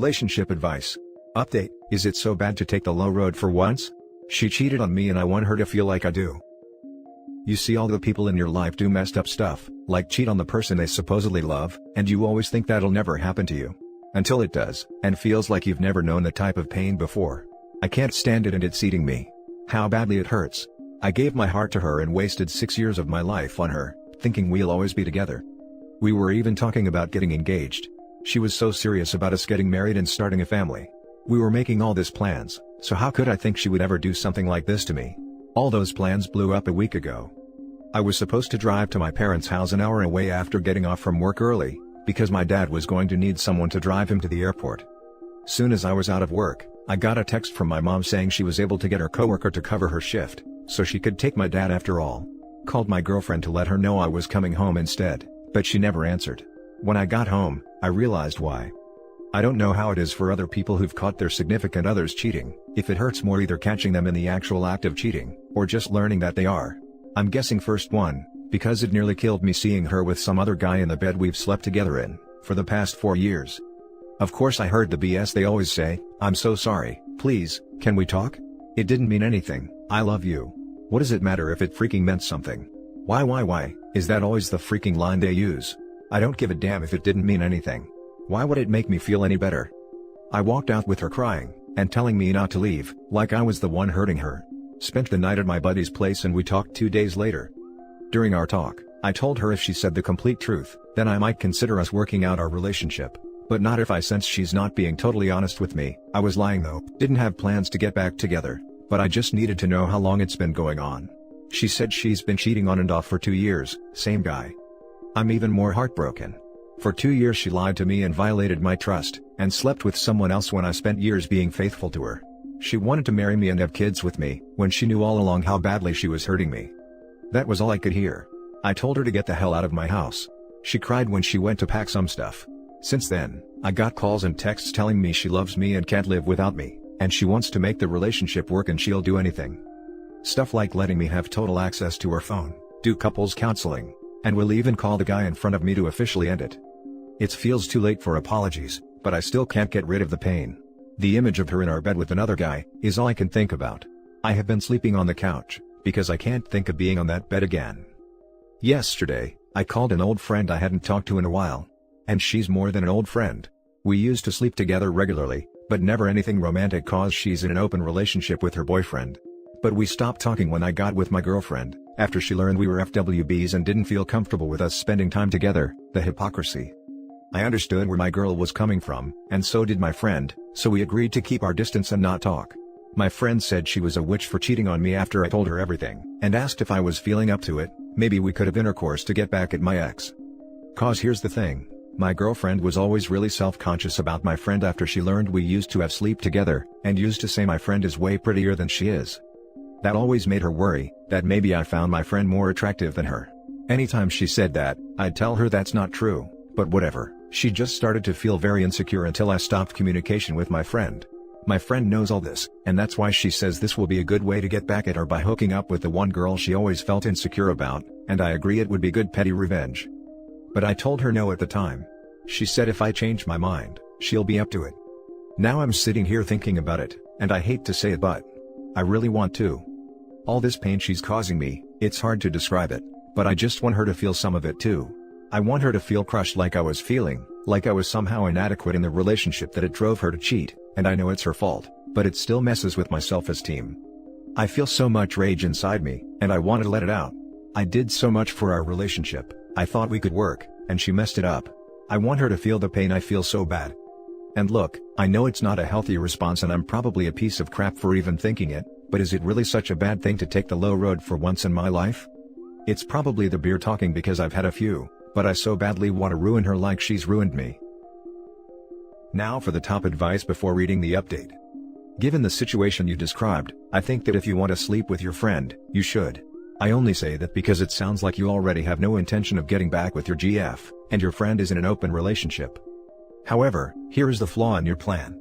Relationship advice. Update: is it so bad to take the low road for once? She cheated on me and I want her to feel like I do. You see, all the people in your life do messed up stuff, like cheat on the person they supposedly love, and you always think that'll never happen to you. Until it does, and feels like you've never known the type of pain before. I can't stand it and it's eating me. How badly it hurts. I gave my heart to her and wasted 6 years of my life on her, thinking we'll always be together. We were even talking about getting engaged. She was so serious about us getting married and starting a family. We were making all these plans, so how could I think she would ever do something like this to me? All those plans blew up a week ago. I was supposed to drive to my parents' house an hour away after getting off from work early, because my dad was going to need someone to drive him to the airport. Soon as I was out of work, I got a text from my mom saying she was able to get her coworker to cover her shift, so she could take my dad after all. Called my girlfriend to let her know I was coming home instead, but she never answered. When I got home, I realized why. I don't know how it is for other people who've caught their significant others cheating, if it hurts more either catching them in the actual act of cheating, or just learning that they are. I'm guessing first one, because it nearly killed me seeing her with some other guy in the bed we've slept together in, for the past 4 years. Of course I heard the BS they always say, "I'm so sorry, please, can we talk? It didn't mean anything, I love you." What does it matter if it freaking meant something? Why, is that always the freaking line they use? I don't give a damn if it didn't mean anything. Why would it make me feel any better? I walked out with her crying, and telling me not to leave, like I was the one hurting her. Spent the night at my buddy's place and we talked 2 days later. During our talk, I told her if she said the complete truth, then I might consider us working out our relationship. But not if I sense she's not being totally honest with me. I was lying though, didn't have plans to get back together, but I just needed to know how long it's been going on. She said she's been cheating on and off for 2 years, same guy. I'm even more heartbroken. For 2 years she lied to me and violated my trust, and slept with someone else when I spent years being faithful to her. She wanted to marry me and have kids with me, when she knew all along how badly she was hurting me. That was all I could hear. I told her to get the hell out of my house. She cried when she went to pack some stuff. Since then, I got calls and texts telling me she loves me and can't live without me, and she wants to make the relationship work and she'll do anything. Stuff like letting me have total access to her phone, do couples counseling, and will even call the guy in front of me to officially end it. It feels too late for apologies, but I still can't get rid of the pain. The image of her in our bed with another guy is all I can think about. I have been sleeping on the couch, because I can't think of being on that bed again. Yesterday, I called an old friend I hadn't talked to in a while. And she's more than an old friend. We used to sleep together regularly, but never anything romantic cause she's in an open relationship with her boyfriend. But we stopped talking when I got with my girlfriend, after she learned we were FWBs and didn't feel comfortable with us spending time together. The hypocrisy. I understood where my girl was coming from, and so did my friend, so we agreed to keep our distance and not talk. My friend said she was a witch for cheating on me after I told her everything, and asked if I was feeling up to it, maybe we could have intercourse to get back at my ex. Cause here's the thing. My girlfriend was always really self-conscious about my friend after she learned we used to have sleep together, and used to say my friend is way prettier than she is. That always made her worry, that maybe I found my friend more attractive than her. Anytime she said that, I'd tell her that's not true, but whatever. She just started to feel very insecure until I stopped communication with my friend. My friend knows all this, and that's why she says this will be a good way to get back at her by hooking up with the one girl she always felt insecure about, and I agree it would be good petty revenge. But I told her no at the time. She said if I change my mind, she'll be up to it. Now I'm sitting here thinking about it, and I hate to say it but I really want to. All this pain she's causing me, it's hard to describe it, but I just want her to feel some of it too. I want her to feel crushed like I was feeling, like I was somehow inadequate in the relationship that it drove her to cheat, and I know it's her fault, but it still messes with my self-esteem. I feel so much rage inside me, and I want to let it out. I did so much for our relationship, I thought we could work, and she messed it up. I want her to feel the pain I feel so bad. And look, I know it's not a healthy response and I'm probably a piece of crap for even thinking it, but is it really such a bad thing to take the low road for once in my life? It's probably the beer talking because I've had a few, but I so badly want to ruin her like she's ruined me. Now for the top advice before reading the update. Given the situation you described, I think that if you want to sleep with your friend, you should. I only say that because it sounds like you already have no intention of getting back with your GF, and your friend is in an open relationship. However, here is the flaw in your plan.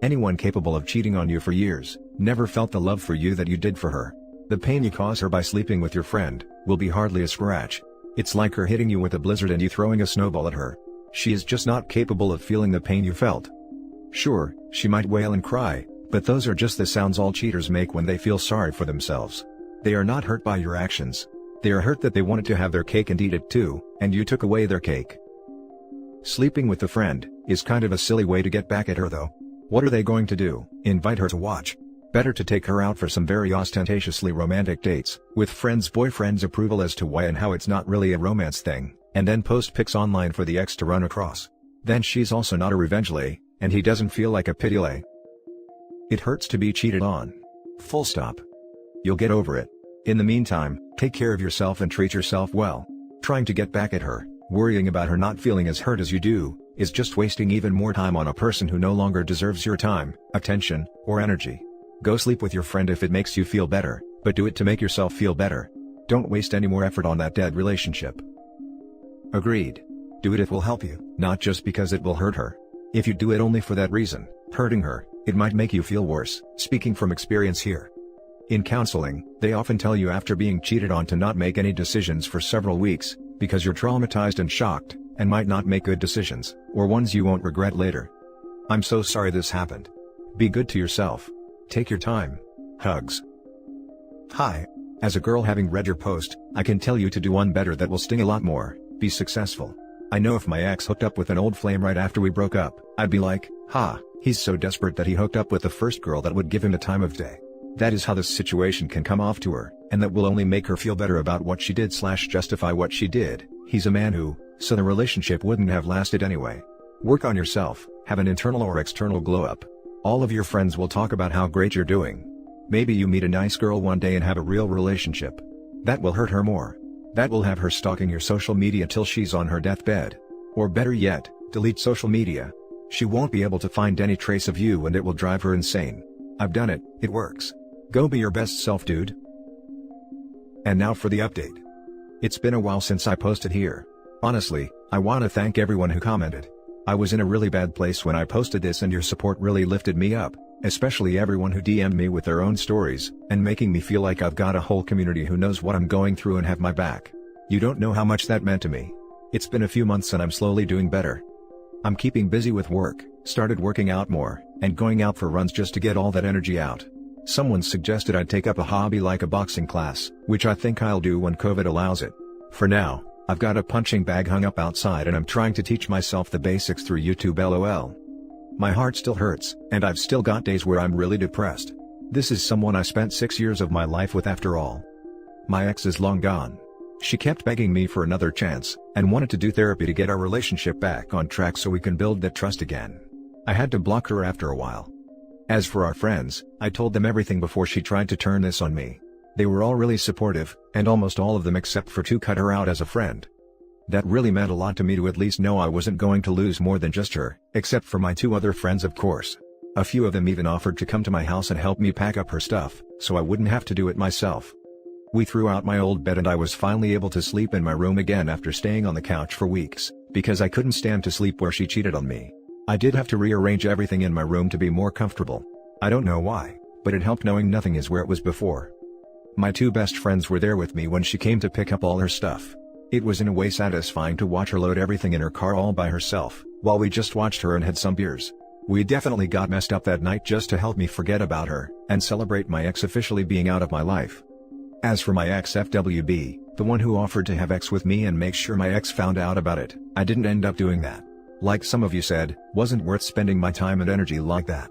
Anyone capable of cheating on you for years, never felt the love for you that you did for her. The pain you cause her by sleeping with your friend, will be hardly a scratch. It's like her hitting you with a blizzard and you throwing a snowball at her. She is just not capable of feeling the pain you felt. Sure, she might wail and cry, but those are just the sounds all cheaters make when they feel sorry for themselves. They are not hurt by your actions. They are hurt that they wanted to have their cake and eat it too, and you took away their cake. Sleeping with a friend is kind of a silly way to get back at her though. What are they going to do? Invite her to watch? Better to take her out for some very ostentatiously romantic dates, with friends' boyfriends' approval as to why and how it's not really a romance thing, and then post pics online for the ex to run across. Then she's also not a revenge lay, and he doesn't feel like a pity lay. It hurts to be cheated on. Full stop. You'll get over it. In the meantime, take care of yourself and treat yourself well. Trying to get back at her, worrying about her not feeling as hurt as you do, is just wasting even more time on a person who no longer deserves your time, attention, or energy. Go sleep with your friend if it makes you feel better, but do it to make yourself feel better. Don't waste any more effort on that dead relationship. Agreed. Do it if it will help you, not just because it will hurt her. If you do it only for that reason, hurting her, it might make you feel worse, speaking from experience here. In counseling, they often tell you after being cheated on to not make any decisions for several weeks, because you're traumatized and shocked, and might not make good decisions, or ones you won't regret later. I'm so sorry this happened. Be good to yourself. Take your time. Hugs. Hi. As a girl having read your post, I can tell you to do one better that will sting a lot more: be successful. I know if my ex hooked up with an old flame right after we broke up, I'd be like, ha, he's so desperate that he hooked up with the first girl that would give him the time of day. That is how this situation can come off to her, and that will only make her feel better about what she did / justify what she did. He's a man who, so the relationship wouldn't have lasted anyway. Work on yourself, have an internal or external glow up. All of your friends will talk about how great you're doing. Maybe you meet a nice girl one day and have a real relationship. That will hurt her more. That will have her stalking your social media till she's on her deathbed. Or better yet, delete social media. She won't be able to find any trace of you and it will drive her insane. I've done it, it works. Go be your best self, dude. And now for the update. It's been a while since I posted here. Honestly, I want to thank everyone who commented. I was in a really bad place when I posted this and your support really lifted me up, especially everyone who DM'd me with their own stories, and making me feel like I've got a whole community who knows what I'm going through and have my back. You don't know how much that meant to me. It's been a few months and I'm slowly doing better. I'm keeping busy with work, started working out more, and going out for runs just to get all that energy out. Someone suggested I'd take up a hobby like a boxing class, which I think I'll do when COVID allows it. For now, I've got a punching bag hung up outside and I'm trying to teach myself the basics through YouTube LOL. My heart still hurts, and I've still got days where I'm really depressed. This is someone I spent 6 years of my life with after all. My ex is long gone. She kept begging me for another chance, and wanted to do therapy to get our relationship back on track so we can build that trust again. I had to block her after a while. As for our friends, I told them everything before she tried to turn this on me. They were all really supportive, and almost all of them except for two cut her out as a friend. That really meant a lot to me to at least know I wasn't going to lose more than just her, except for my two other friends of course. A few of them even offered to come to my house and help me pack up her stuff, so I wouldn't have to do it myself. We threw out my old bed and I was finally able to sleep in my room again after staying on the couch for weeks, because I couldn't stand to sleep where she cheated on me. I did have to rearrange everything in my room to be more comfortable. I don't know why, but it helped knowing nothing is where it was before. My two best friends were there with me when she came to pick up all her stuff. It was in a way satisfying to watch her load everything in her car all by herself, while we just watched her and had some beers. We definitely got messed up that night just to help me forget about her, and celebrate my ex officially being out of my life. As for my ex FWB, the one who offered to have sex with me and make sure my ex found out about it, I didn't end up doing that. Like some of you said, wasn't worth spending my time and energy like that.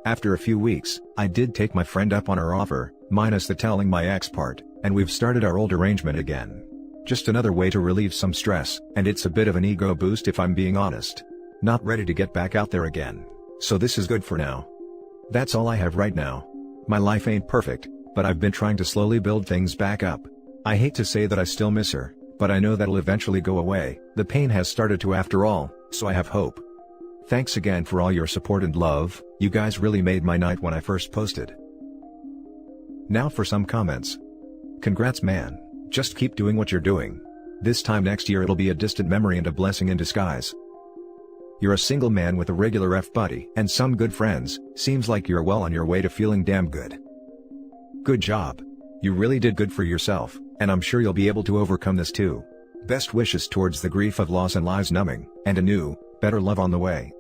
After a few weeks, I did take my friend up on her offer, minus the telling my ex part, and we've started our old arrangement again. Just another way to relieve some stress, and it's a bit of an ego boost if I'm being honest. Not ready to get back out there again, so this is good for now. That's all I have right now. My life ain't perfect, but I've been trying to slowly build things back up. I hate to say that I still miss her, but I know that'll eventually go away. The pain has started to after all, so I have hope. Thanks again for all your support and love, you guys really made my night when I first posted. Now for some comments. Congrats man, just keep doing what you're doing. This time next year it'll be a distant memory and a blessing in disguise. You're a single man with a regular F-buddy and some good friends, seems like you're well on your way to feeling damn good. Good job. You really did good for yourself, and I'm sure you'll be able to overcome this too. Best wishes towards the grief of loss and lives numbing, and a new, better love on the way.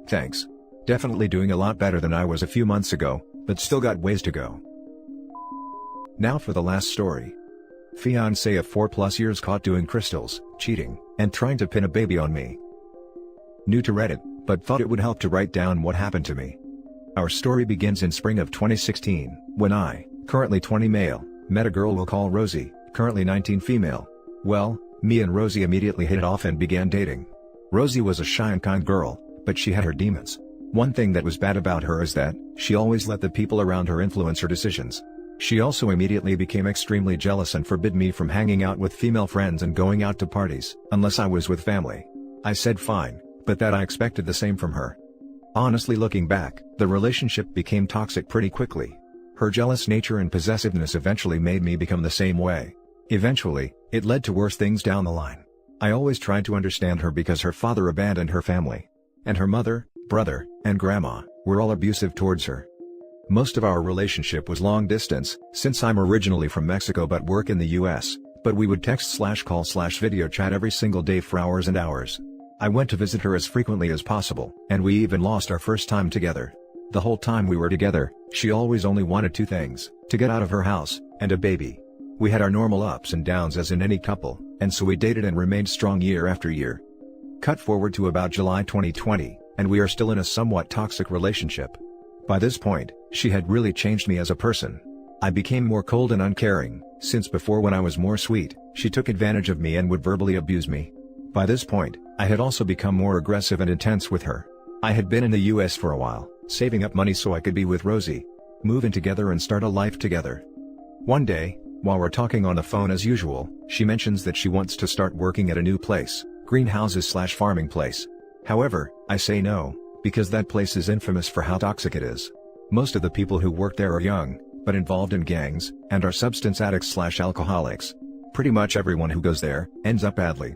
Thanks. Definitely doing a lot better than I was a few months ago, but still got ways to go. Now for the last story. Fiancé of 4+ years caught doing crystals, cheating, and trying to pin a baby on me. New to Reddit, but thought it would help to write down what happened to me. Our story begins in spring of 2016, when I, currently 20 male, met a girl we'll call Rosie, currently 19 female. Well, me and Rosie immediately hit it off and began dating. Rosie was a shy and kind girl, but she had her demons. One thing that was bad about her is that, she always let the people around her influence her decisions. She also immediately became extremely jealous and forbid me from hanging out with female friends and going out to parties, unless I was with family. I said fine, but that I expected the same from her. Honestly, looking back, the relationship became toxic pretty quickly. Her jealous nature and possessiveness eventually made me become the same way. Eventually, it led to worse things down the line. I always tried to understand her because her father abandoned her family. And her mother, brother, and grandma were all abusive towards her. Most of our relationship was long distance, since I'm originally from Mexico but work in the US, but we would text/call/video chat every single day for hours and hours. I went to visit her as frequently as possible, and we even lost our first time together. The whole time we were together, she always only wanted two things: to get out of her house, and a baby. We had our normal ups and downs as in any couple, and so we dated and remained strong year after year. Cut forward to about July 2020, and we are still in a somewhat toxic relationship. By this point, she had really changed me as a person. I became more cold and uncaring, since before when I was more sweet, she took advantage of me and would verbally abuse me. By this point, I had also become more aggressive and intense with her. I had been in the US for a while, saving up money so I could be with Rosie, move in together and start a life together. One day, while we're talking on the phone as usual, she mentions that she wants to start working at a new place, greenhouses/farming place. However, I say no, because that place is infamous for how toxic it is. Most of the people who work there are young, but involved in gangs, and are substance addicts/alcoholics. Pretty much everyone who goes there, ends up badly.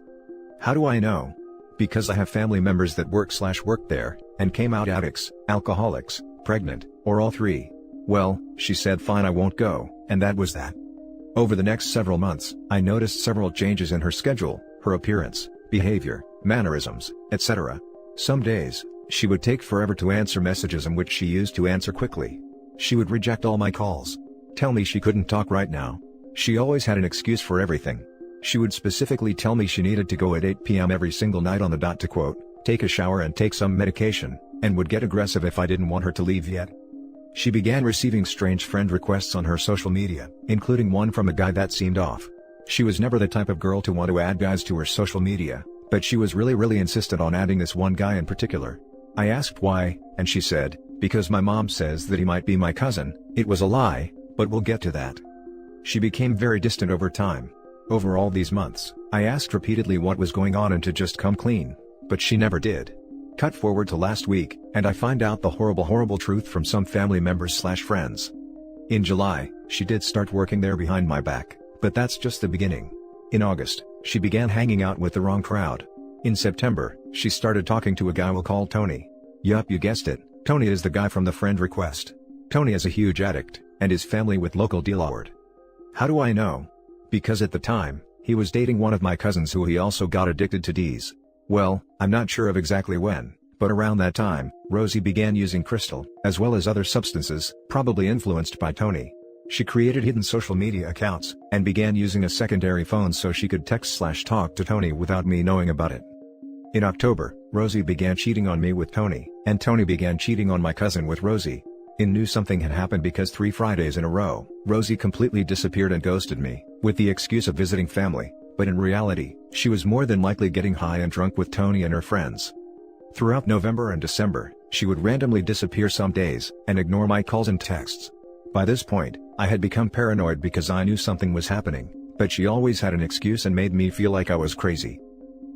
How do I know? Because I have family members that worked there, and came out addicts, alcoholics, pregnant, or all three. Well, she said fine, I won't go, and that was that. Over the next several months, I noticed several changes in her schedule, her appearance, behavior, mannerisms, etc. Some days, she would take forever to answer messages in which she used to answer quickly. She would reject all my calls. Tell me she couldn't talk right now. She always had an excuse for everything. She would specifically tell me she needed to go at 8 p.m. every single night on the dot to quote, take a shower and take some medication, and would get aggressive if I didn't want her to leave yet. She began receiving strange friend requests on her social media, including one from a guy that seemed off. She was never the type of girl to want to add guys to her social media, but she was really insistent on adding this one guy in particular. I asked why, and she said, because my mom says that he might be my cousin. It was a lie, but we'll get to that. She became very distant over time. Over all these months, I asked repeatedly what was going on and to just come clean, but she never did. Cut forward to last week, and I find out the horrible truth from some family members/friends. In July, she did start working there behind my back, but that's just the beginning. In August, she began hanging out with the wrong crowd. In September, she started talking to a guy we'll call Tony. Yup, you guessed it, Tony is the guy from the friend request. Tony is a huge addict, and his family with local D lord. How do I know? Because at the time, he was dating one of my cousins who he also got addicted to D's. Well, I'm not sure of exactly when, but around that time, Rosie began using crystal, as well as other substances, probably influenced by Tony. She created hidden social media accounts, and began using a secondary phone so she could text/talk to Tony without me knowing about it. In October, Rosie began cheating on me with Tony, and Tony began cheating on my cousin with Rosie. I knew something had happened because 3 Fridays in a row, Rosie completely disappeared and ghosted me, with the excuse of visiting family, but in reality, she was more than likely getting high and drunk with Tony and her friends. Throughout November and December, she would randomly disappear some days, and ignore my calls and texts. By this point, I had become paranoid because I knew something was happening, but she always had an excuse and made me feel like I was crazy.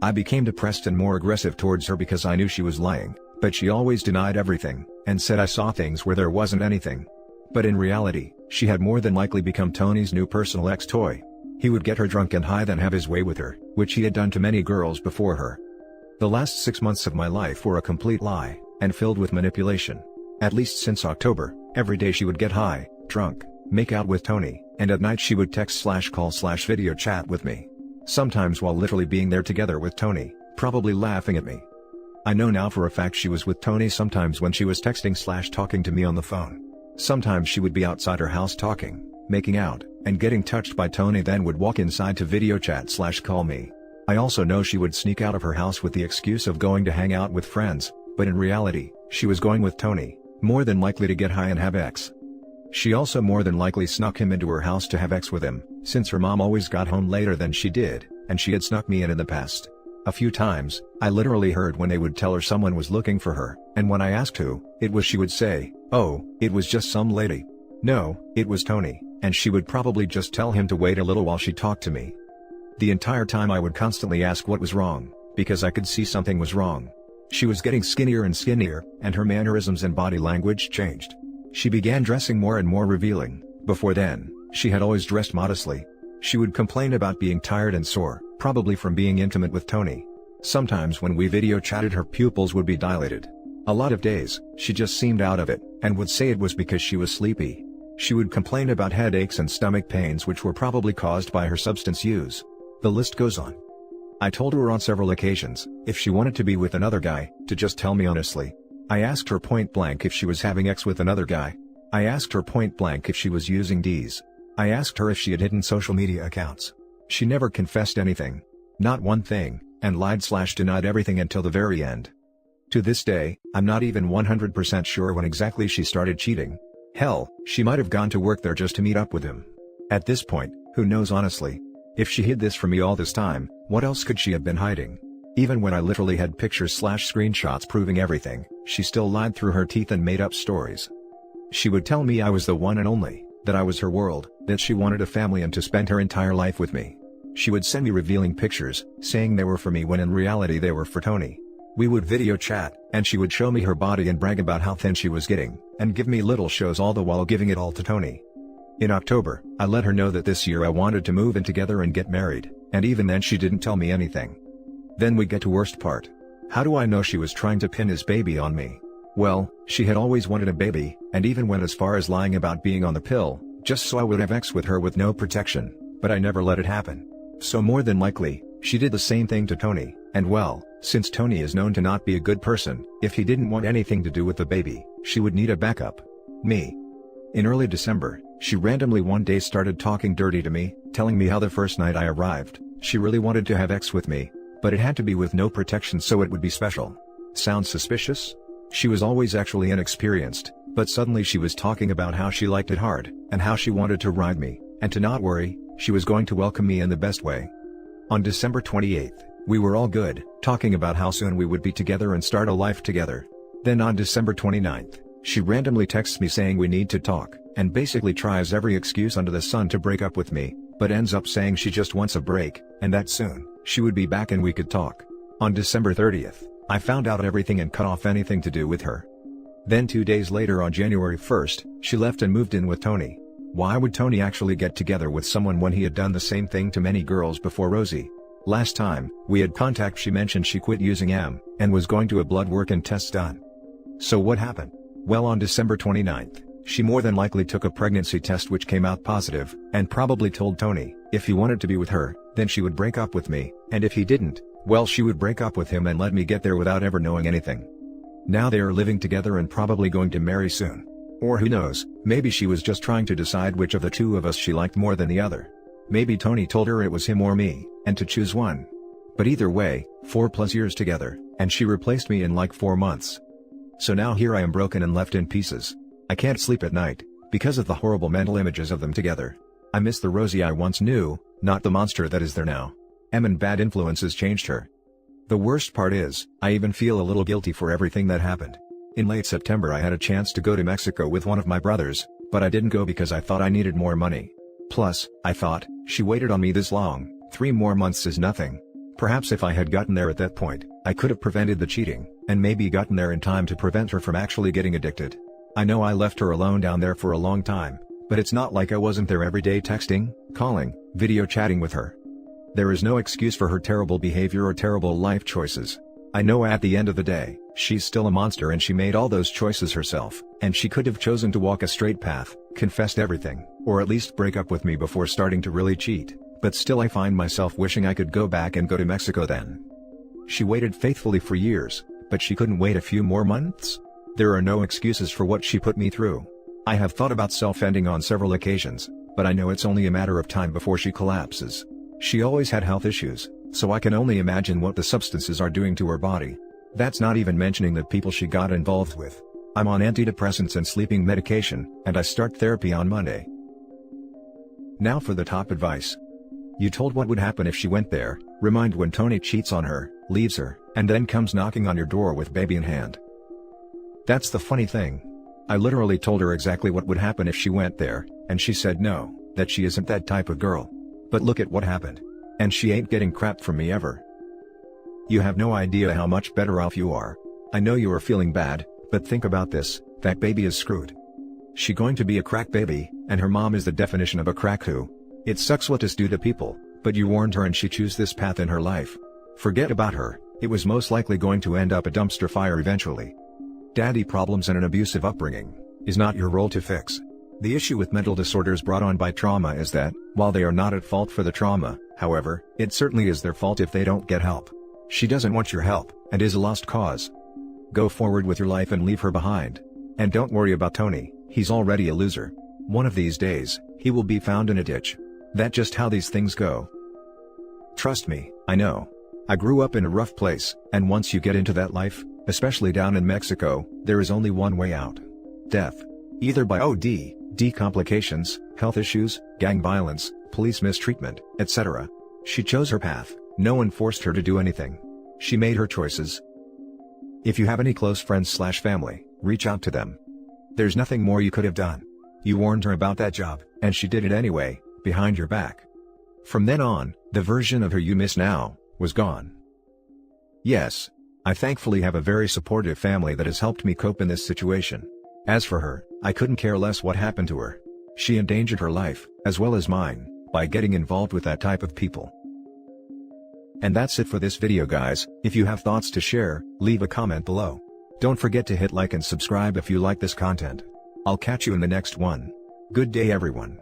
I became depressed and more aggressive towards her because I knew she was lying, but she always denied everything, and said I saw things where there wasn't anything. But in reality, she had more than likely become Tony's new personal ex-toy. He would get her drunk and high then have his way with her, which he had done to many girls before her. The last 6 months of my life were a complete lie, and filled with manipulation. At least since October, every day she would get high, drunk, make out with Tony, and at night she would text/call/video chat with me. Sometimes while literally being there together with Tony, probably laughing at me. I know now for a fact she was with Tony sometimes when she was texting/talking to me on the phone. Sometimes she would be outside her house talking, making out, and getting touched by Tony, then would walk inside to video chat/call me. I also know she would sneak out of her house with the excuse of going to hang out with friends, but in reality, she was going with Tony, more than likely to get high and have sex. She also more than likely snuck him into her house to have sex with him, since her mom always got home later than she did, and she had snuck me in the past. A few times, I literally heard when they would tell her someone was looking for her, and when I asked who it was, she would say, "Oh, it was just some lady." No, it was Tony, and she would probably just tell him to wait a little while she talked to me. The entire time I would constantly ask what was wrong, because I could see something was wrong. She was getting skinnier and skinnier, and her mannerisms and body language changed. She began dressing more and more revealing. Before then, she had always dressed modestly. She would complain about being tired and sore, probably from being intimate with Tony. Sometimes when we video chatted, her pupils would be dilated. A lot of days, she just seemed out of it, and would say it was because she was sleepy. She would complain about headaches and stomach pains, which were probably caused by her substance use. The list goes on. I told her on several occasions, if she wanted to be with another guy, to just tell me honestly. I asked her point blank if she was having sex with another guy. I asked her point blank if she was using Ds. I asked her if she had hidden social media accounts. She never confessed anything. Not one thing, and lied/denied everything until the very end. To this day, I'm not even 100% sure when exactly she started cheating. Hell, she might have gone to work there just to meet up with him. At this point, who knows honestly? If she hid this from me all this time, what else could she have been hiding? Even when I literally had pictures/screenshots proving everything, she still lied through her teeth and made up stories. She would tell me I was the one and only, that I was her world, that she wanted a family and to spend her entire life with me. She would send me revealing pictures, saying they were for me when in reality they were for Tony. We would video chat, and she would show me her body and brag about how thin she was getting, and give me little shows, all the while giving it all to Tony. In October, I let her know that this year I wanted to move in together and get married, and even then she didn't tell me anything. Then we get to worst part. How do I know she was trying to pin his baby on me? Well, she had always wanted a baby, and even went as far as lying about being on the pill, just so I would have sex with her with no protection, but I never let it happen. So more than likely, she did the same thing to Tony, and well, since Tony is known to not be a good person, if he didn't want anything to do with the baby, she would need a backup. Me. In early December, she randomly one day started talking dirty to me, telling me how the first night I arrived, she really wanted to have sex with me, but it had to be with no protection so it would be special. Sounds suspicious? She was always actually inexperienced, but suddenly she was talking about how she liked it hard, and how she wanted to ride me, and to not worry, she was going to welcome me in the best way. On December 28th, we were all good, talking about how soon we would be together and start a life together. Then on December 29th, she randomly texts me saying we need to talk, and basically tries every excuse under the sun to break up with me, but ends up saying she just wants a break, and that soon, she would be back and we could talk. On December 30th, I found out everything and cut off anything to do with her. Then 2 days later on January 1st, she left and moved in with Tony. Why would Tony actually get together with someone when he had done the same thing to many girls before Rosie? Last time we had contact, she mentioned she quit using M, and was going to a blood work and tests done. So what happened? Well, on December 29th, she more than likely took a pregnancy test which came out positive, and probably told Tony, if he wanted to be with her, then she would break up with me, and if he didn't, well, she would break up with him and let me get there without ever knowing anything. Now they are living together and probably going to marry soon. Or who knows, maybe she was just trying to decide which of the two of us she liked more than the other. Maybe Tony told her it was him or me, and to choose one. But either way, 4+ years together, and she replaced me in like 4 months. So now here I am broken and left in pieces. I can't sleep at night, because of the horrible mental images of them together. I miss the Rosie I once knew, not the monster that is there now. And bad influences changed her. The worst part is, I even feel a little guilty for everything that happened. In late September I had a chance to go to Mexico with one of my brothers, but I didn't go because I thought I needed more money. Plus, I thought, she waited on me this long, 3 more months is nothing. Perhaps if I had gotten there at that point, I could have prevented the cheating, and maybe gotten there in time to prevent her from actually getting addicted. I know I left her alone down there for a long time, but it's not like I wasn't there every day texting, calling, video chatting with her. There is no excuse for her terrible behavior or terrible life choices. I know at the end of the day, she's still a monster and she made all those choices herself, and she could have chosen to walk a straight path, confessed everything, or at least break up with me before starting to really cheat, but still I find myself wishing I could go back and go to Mexico then. She waited faithfully for years, but she couldn't wait a few more months? There are no excuses for what she put me through. I have thought about self-ending on several occasions, but I know it's only a matter of time before she collapses. She always had health issues, so I can only imagine what the substances are doing to her body. That's not even mentioning the people she got involved with. I'm on antidepressants and sleeping medication, and I start therapy on Monday. Now for the top advice. You told what would happen if she went there. Remind when Tony cheats on her, leaves her, and then comes knocking on your door with baby in hand. That's the funny thing. I literally told her exactly what would happen if she went there, and she said no, that she isn't that type of girl. But look at what happened. And she ain't getting crap from me ever. You have no idea how much better off you are. I know you are feeling bad, but think about this, that baby is screwed. She going to be a crack baby, and her mom is the definition of a crack who. It sucks what this do to people, but you warned her and she chose this path in her life. Forget about her, it was most likely going to end up a dumpster fire eventually. Daddy problems and an abusive upbringing is not your role to fix. The issue with mental disorders brought on by trauma is that, while they are not at fault for the trauma, however, it certainly is their fault if they don't get help. She doesn't want your help, and is a lost cause. Go forward with your life and leave her behind. And don't worry about Tony, he's already a loser. One of these days, he will be found in a ditch. That's just how these things go. Trust me, I know. I grew up in a rough place, and once you get into that life, especially down in Mexico, there is only one way out. Death. Either by OD, complications, health issues, gang violence, police mistreatment, etc. She chose her path, no one forced her to do anything. She made her choices. If you have any close friends/family, reach out to them. There's nothing more you could have done. You warned her about that job, and she did it anyway, behind your back. From then on, the version of her you miss now, was gone. Yes. I thankfully have a very supportive family that has helped me cope in this situation. As for her, I couldn't care less what happened to her. She endangered her life, as well as mine, by getting involved with that type of people. And that's it for this video guys. If you have thoughts to share, leave a comment below. Don't forget to hit like and subscribe if you like this content. I'll catch you in the next one. Good day everyone.